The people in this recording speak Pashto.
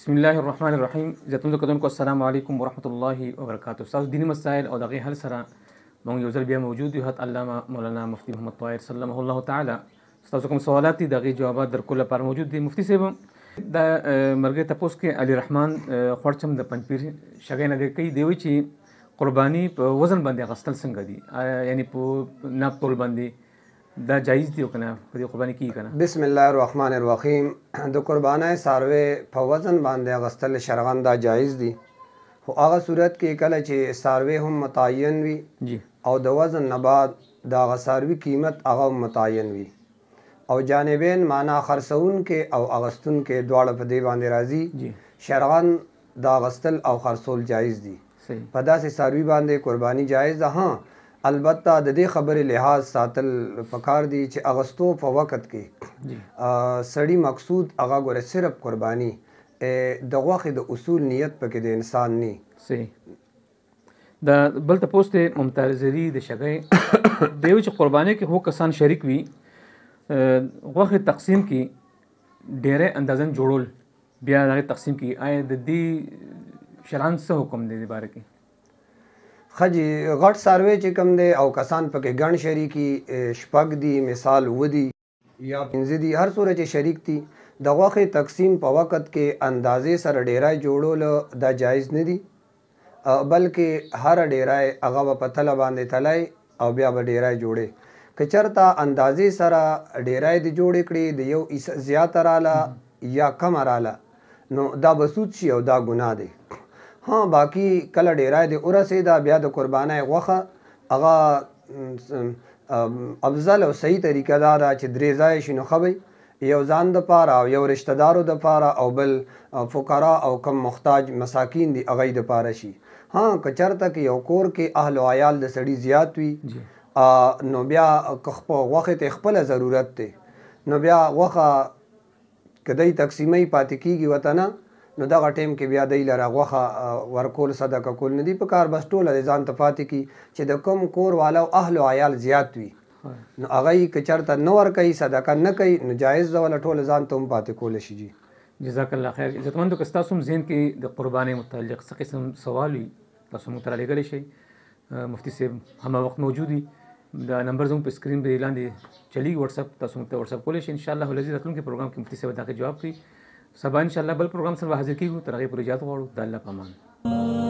بسم الله الرحمن الرحیم. زیاتونو کتونکو السلام علیکم ورحمۃ الله وبرکاتہ. تاسو دینی مسائل او دغه حل سره مونږ یو ځل بیا موجود یو. حضرت علامه مولانا مفتی محمد طاهر سلمه الله تعالی تاسو کوم سوالات دي دغه جوابات در کله پر موجود دي. مفتی صاحب د مرګ تاسو کې علي رحمان خورچم د پنځپیر شګې نه دی کوي دی چې قرباني په وزن باندې غسل څنګه دي، یعنی په ناب تول باندې دا جایز دی او کنه په دې قرباني کیږي کنه؟ بسم الله الرحمن الرحیم. د قربانای ساروی په وزن باندې غسل شرعاً دا جایز دی، خو هغه صورت کې کله چې ساروی هم متعین وي جی او د وزن نه بعد دا ساروی قیمت هغه متعین وي او جانبین معنا خرڅون کې او اغستون کې دواړه په دې باندې راځي. جی شرعاً دا غسل او خرڅول جایز دي. صحیح. په داسې ساروی باندې قرباني جایز ده. ها البته د دې خبرې لحاظ ساتل پکار دی چې اغستو په وخت کې سړی مقصود هغه ګوره صرف قرباني د غوښې د اصول نیت پکې د انسان نه. صحیح. د بل تاسو ته ممتازری د شګې دیو چې قرباني کې هو کسان شریک وي، غوښې تقسیم کې ډېرې اندازن جوړول بیا د تقسیم کې آیا د دې شرعاً څه حکم دی د باره کې؟ خجی غټ ساروی چې کم دی او کسان پکې ګڼ شریکی شپږ دی، مثال ودی یا پنځه دی، هر څوره چې شریک دي د غوښې تقسیم په وخت کې اندازې سره ډیرای جوړول دا جایز نه دی، بلکې هر ډیرای هغه په تله باندې تلای او بیا به ډیرای جوړي. که چرته اندازې سره ډیرای دی جوړ کړي د یو زیات رااله یا کم رااله نو دا بسود شي او دا ګناه دی. ها باقی کله ډیرای دی ورسېده بیا د قربانای غوښه هغه افضل او صحیح طریقه دا ده چې درې ځای شي نو ښه وي، یو ځان دپاره او یو رشته دارو دپاره او بل فقرا او کم محتاج مساکین دي هغوی دپاره شي. ها که چېرته کې یو کور کې اهل و عیال د سړي زیات وي نو بیا که غوښې ته خپله ضرورت دی نو بیا غوښه که دی تقسیمۍ پاتې کېږي ورته نه نو دغه ټیم کې بیا دی لره غوښه ورکول صدقه کول نه دي په کار، بس ټوله د ځان ته پاتې کړي چې د کوم کور والا اهل و عیال زیات وي نو هغوی که چېرته نه ورکوي صدقه نه کوي نو جایز ده وله ټوله ځان ته هم پاتې کولی شي. جي جزاک الله خیر. عزتمندو که ستاسو هم ذهن کې د قربانۍ متعلق څه قسم سوال وي تاسو موږ ته رالیږلی شئ. مفتی صاحب همه وخت موجود وي، دا نمبر زموږ په سکرین باندې لاندې چلیږي، وټساپ تاسو موږ ته وټساپ کولی شئ. انشاءالله العزیز راتلونکي پروګرام کې مفتی صاحب دغه جواب کوي. سبا انشاءالله بل پروګرام سره حاضر کیږو. تر هغې پورې اجازه غواړو. د الله په امان.